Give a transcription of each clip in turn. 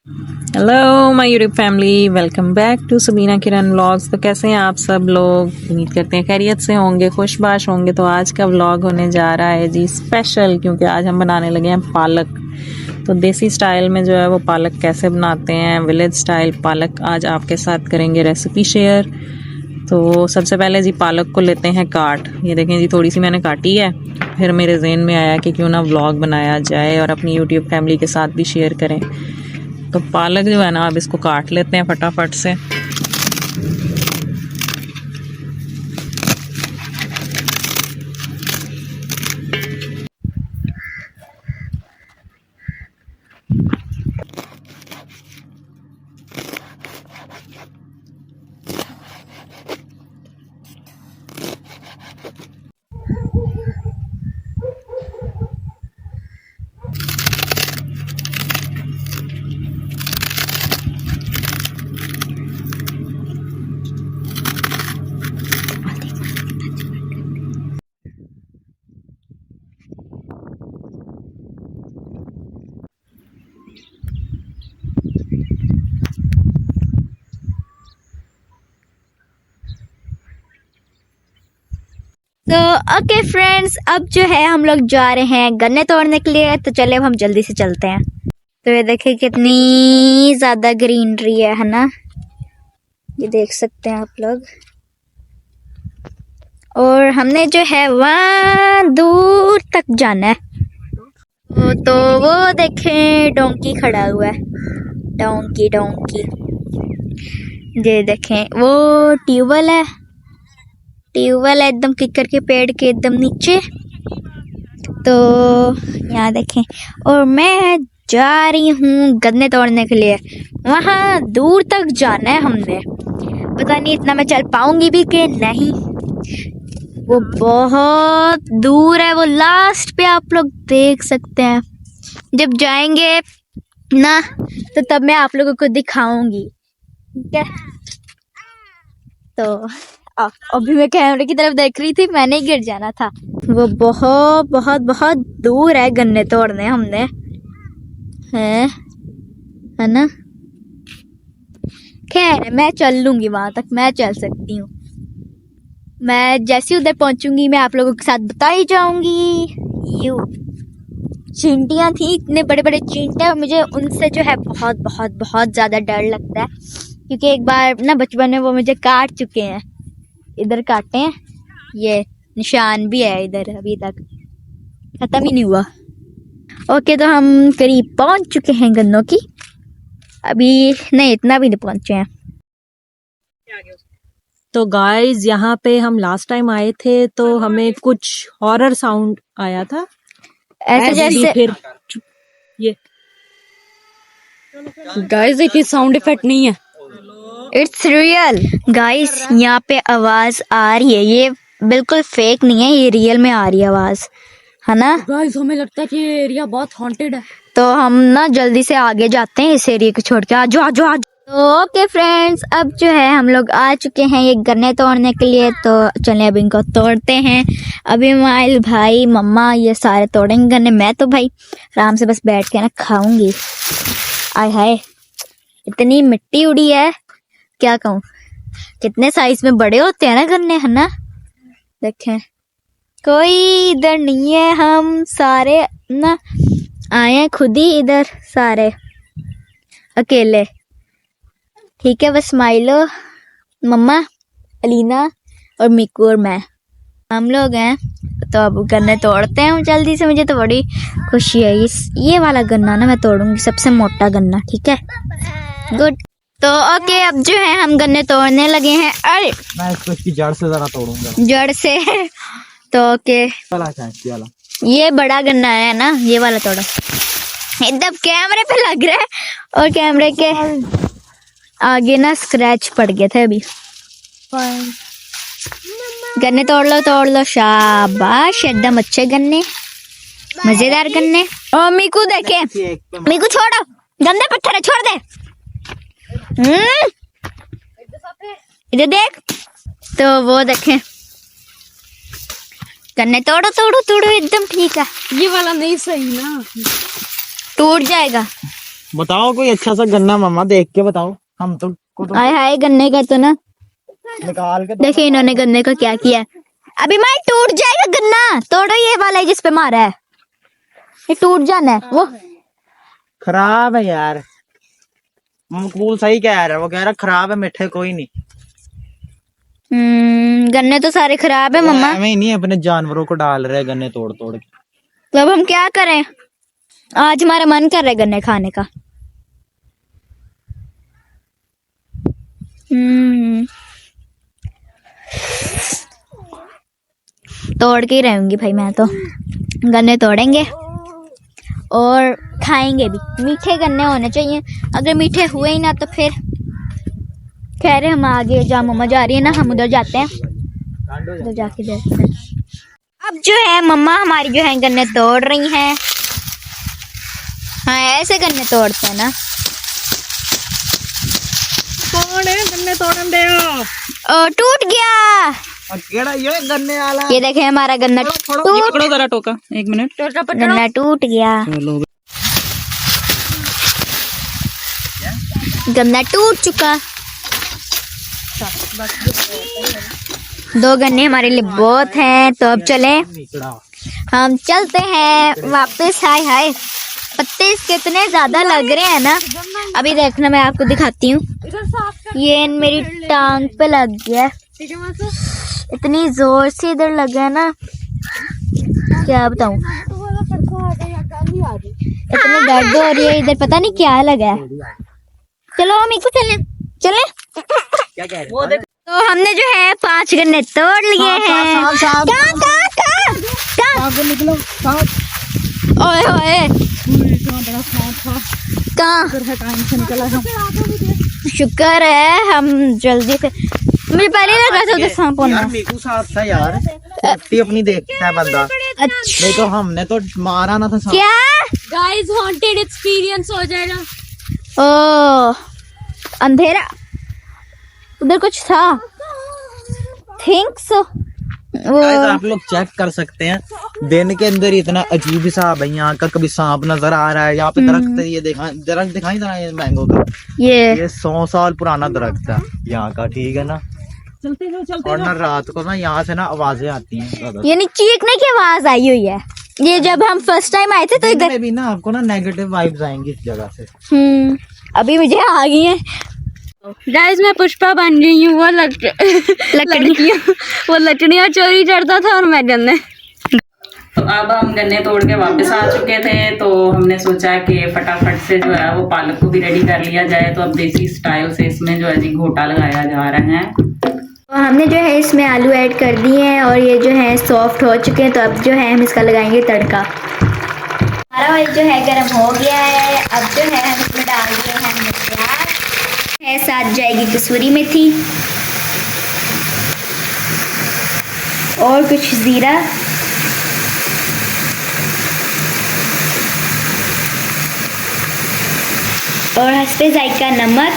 Hello my YouTube family, welcome back to Sabina Kiran vlogs. तो कैसे हैं आप सब लोग? उम्मीद करते हैं खैरियत से होंगे, खुशबाश होंगे। तो आज का व्लॉग होने जा रहा है जी स्पेशल, क्योंकि आज हम बनाने लगे हैं पालक। तो देसी स्टाइल में जो है वो पालक कैसे बनाते हैं, विलेज स्टाइल पालक, आज आपके साथ करेंगे रेसिपी शेयर। तो सबसे पहले जी पालक को लेते हैं काट। ये देखें जी, थोड़ी सी मैंने काटी है। फिर मेरे जहन में आया कि क्यों ना व्लॉग बनाया जाए और अपनी यूट्यूब फैमिली के साथ भी शेयर करें। तो पालक जो है ना, अब इसको काट लेते हैं फटाफट से। तो ओके फ्रेंड्स, अब जो है हम लोग जा रहे हैं गन्ने तोड़ने के लिए। तो चले अब हम जल्दी से चलते हैं। तो ये देखिए कितनी ज्यादा ग्रीनरी है ना, ये देख सकते हैं आप लोग। और हमने जो है वहाँ दूर तक जाना है। तो वो देखें डोंकी खड़ा हुआ है, डोंकी डोंकी। ये देखें वो ट्यूबवेल है, ट्यूबवेल है एकदम किकर के पेड़ के एकदम नीचे। तो यहाँ देखें, और मैं जा रही हूँ गन्ने तोड़ने के लिए। वहाँ दूर तक जाना है हमने, पता नहीं इतना मैं चल पाऊंगी भी कि नहीं। वो बहुत दूर है, वो लास्ट पे आप लोग देख सकते हैं। जब जाएंगे ना तो तब मैं आप लोगों को दिखाऊंगी, ठीक है। तो अभी मैं कैमरे की तरफ देख रही थी, मैंने ही गिर जाना था। वो बहुत बहुत बहुत दूर है गन्ने तोड़ने हमने, है ना। खैर मैं चल लूंगी वहां तक, मैं चल सकती हूँ। मैं जैसे उधर पहुंचूंगी मैं आप लोगों के साथ बता ही जाऊंगी। यू चींटियां थी, इतने बड़े बड़े चींटियां, मुझे उनसे जो है बहुत बहुत बहुत ज्यादा डर लगता है। क्योंकि एक बार ना बचपन में वो मुझे काट चुके हैं, इधर काटे हैं, ये निशान भी है इधर, अभी तक खत्म ही नहीं हुआ। ओके, तो हम करीब पहुंच चुके हैं गन्नों की। अभी नहीं, इतना भी नहीं पहुंचे हैं। तो गाइस, यहाँ पे हम लास्ट टाइम आए थे तो हमें कुछ हॉरर साउंड आया था, ऐसे जैसे फिर ये गाइस देखिए साउंड इफेक्ट नहीं है, इट्स रियल। गाइस यहाँ पे आवाज आ रही है, ये बिल्कुल फेक नहीं है, ये रियल में आ रही है आवाज, है ना। गाइस हमें लगता है कि ये एरिया बहुत हॉन्टेड है। तो हम ना जल्दी से आगे जाते हैं इस एरिया को छोड़ के। आजो आजो आजो। तो ओके फ्रेंड्स, अब जो है हम लोग आ चुके हैं ये गन्ने तोड़ने के लिए। तो चलें अब इनको तोड़ते हैं। अभी माइल भाई मम्मा ये सारे तोड़ेंगे गन्ने, मैं तो भाई आराम से बस बैठ के ना खाऊंगी। आय हाय, इतनी मिट्टी उड़ी है, क्या कहूँ। कितने साइज में बड़े होते हैं ना गन्ने, है ना। देखें कोई इधर नहीं है, हम सारे ना आए हैं खुद ही इधर, सारे अकेले, ठीक है। बस माइलो, मम्मा, अलीना और मिकू और मैं, हम लोग हैं। तो अब गन्ने तोड़ते हैं जल्दी से। मुझे तो बड़ी खुशी है, ये वाला गन्ना ना मैं तोड़ूंगी, सबसे मोटा गन्ना, ठीक है। गुड। तो ओके, अब जो है हम गन्ने तोड़ने लगे हैं। अरे मैं इसको इसकी जड़ से जरा तोड़ूंगा, जड़ से। तो ओके, वाला ये बड़ा गन्ना है ना, ये वाला तोड़ा। एकदम कैमरे पे लग रहा है, और कैमरे के आगे ना स्क्रैच पड़ गए थे अभी। गन्ने तोड़ लो, शाबाश, एकदम अच्छे गन्ने, मजेदार गन्ने। और मीकू देखे, मीकू छोड़ो, गंदे पत्थर है, छोड़ दे। इधर देख। तो वो देखें, गन्ने तोड़ो तोड़ो तोड़ो, एकदम ठीक है। ये वाला नहीं सही ना, टूट जाएगा। बताओ कोई अच्छा सा गन्ना मामा देख के बताओ, हम तो को तो आय हाय गन्ने का तो ना निकाल के दो। देखिए इन्होंने गन्ने का क्या किया है। अभी मैं टूट जाएगा गन्ना, तोड़ो ये वाला है जिस पे मारा है, ये टूट जाना है वो। खराब है यार, मकबूल सही कह रहा है, वो कह रहा खराब है, मीठे कोई नहीं। गन्ने तो सारे खराब है मम्मा। हमें नहीं अपने जानवरों को डाल रहे गन्ने तोड़ तोड़ के। तो अब हम क्या करें, आज हमारा मन कर रहा है गन्ने खाने का। तोड़ के ही रहूंगी भाई मैं तो, गन्ने तोड़ेंगे और खाएंगे भी। मीठे गन्ने होने चाहिए, अगर मीठे हुए ही ना तो फिर कह रहे हम आगे जहाँ मम्मा जा रही है ना, हम उधर जाते हैं, उधर जाके देखते हैं। अब जो है मम्मा हमारी जो है गन्ने तोड़ रही हैं। हाँ ऐसे गन्ने तोड़ते हैं ना। कौन है गन्ने तोड़न दे? ओ टूट गया। केड़ा ये गन्ने वाला? ये देखे हमारा गन्ना टूट, जरा टोका, 1 मिनट। गन्ना टूट गया, गन्ना टूट चुका। 2 गन्ने हमारे लिए बहुत हैं, तो अब चले हम चलते हैं वापस। हाय हाय पत्ते इसके इतने ज्यादा लग रहे हैं ना, अभी देखना मैं आपको दिखाती हूँ। ये मेरी टांग पे लग गया, इतनी जोर से इधर लगा है ना, क्या बताऊं, इतनी दर्द हो रही है इधर, पता नहीं क्या लगा है। चलो हम इसको चले चले। क्या कह रहे? तो हमने जो है 5 गन्ने तोड़ लिए हैं। कहाँ निकलो ओए ओए कहाँ, शुक्र है हम जल्दी से, मुझे पहले लगा था उधर सांप होना। यार मेरे को साथ था यार, सेफ्टी अपनी देखता है बंदा। अच्छा नहीं तो हमने तो मारा ना था सांप। क्या गाइस हॉन्टेड एक्सपीरियंस हो जाएगा। ओ अंधेरा, उधर कुछ था, थिंक सो। Guys, आप लोग चेक कर सकते हैं, दिन के अंदर इतना अजीब हिसाब है यहाँ का, कभी सांप नजर आ रहा है। यहाँ पे दरख्त है, ये दरख्त दिखाई दे रहा है मैंगो का, ये 100 साल पुराना दरख्त है यहाँ का, ठीक है ना। और ना रात को ना यहाँ से ना आवाजें आती हैं, यानी चीखने की आवाज आई हुई है। ये जब हम फर्स्ट टाइम आए थे तो दिन इधर में भी ना आपको ना नेगेटिव वाइब्स आएंगी इस जगह से। अभी मुझे आ गई है गाइस मैं पुष्पा बन गई हूँ, वो लकड़ियाँ वो लकड़ियाँ चोरी करता था और मैं गन्ने। तो अब हम गन्ने तोड़ के वापस आ चुके थे, तो हमने सोचा कि फटाफट से जो है वो पालक को भी रेडी कर लिया जाए। तो अब देसी स्टाइल से इसमें जो है जी घोटा लगाया जा रहा है। तो हमने जो है इसमें आलू ऐड कर दिए हैं और ये जो है सॉफ्ट हो चुके हैं। तो अब जो है हम इसका लगाएंगे तड़का। हमारा ऑयल जो है गर्म हो गया है। अब जो है हम इसमें डाल दिए हैं हमने प्याज है, साथ जाएगी कसूरी मेथी और कुछ जीरा और हस्बे जायका नमक,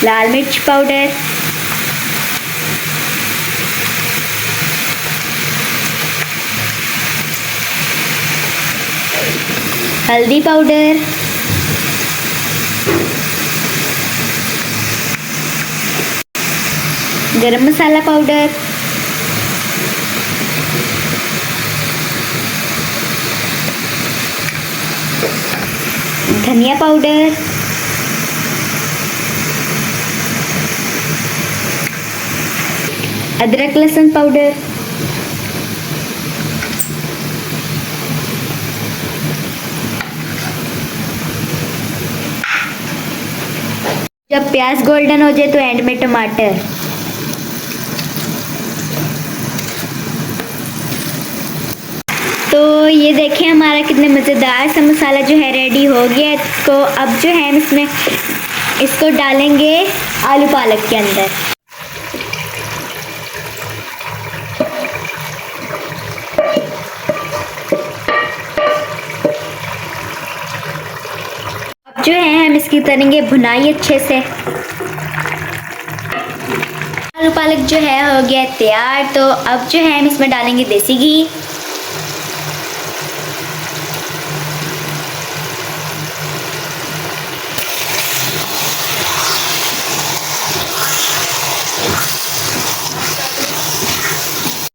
लाल मिर्च पाउडर, हल्दी पाउडर, गरम मसाला पाउडर, धनिया पाउडर, अदरक लहसुन पाउडर, जब प्याज गोल्डन हो जाए तो एंड में टमाटर। तो ये देखें हमारा कितने मज़ेदार सा मसाला जो है रेडी हो गया है। तो अब जो है हम इसमें इसको डालेंगे आलू पालक के अंदर। अब जो है हम इसकी करेंगे भुनाई अच्छे से। आलू पालक जो है हो गया तैयार। तो अब जो है हम इसमें डालेंगे देसी घी।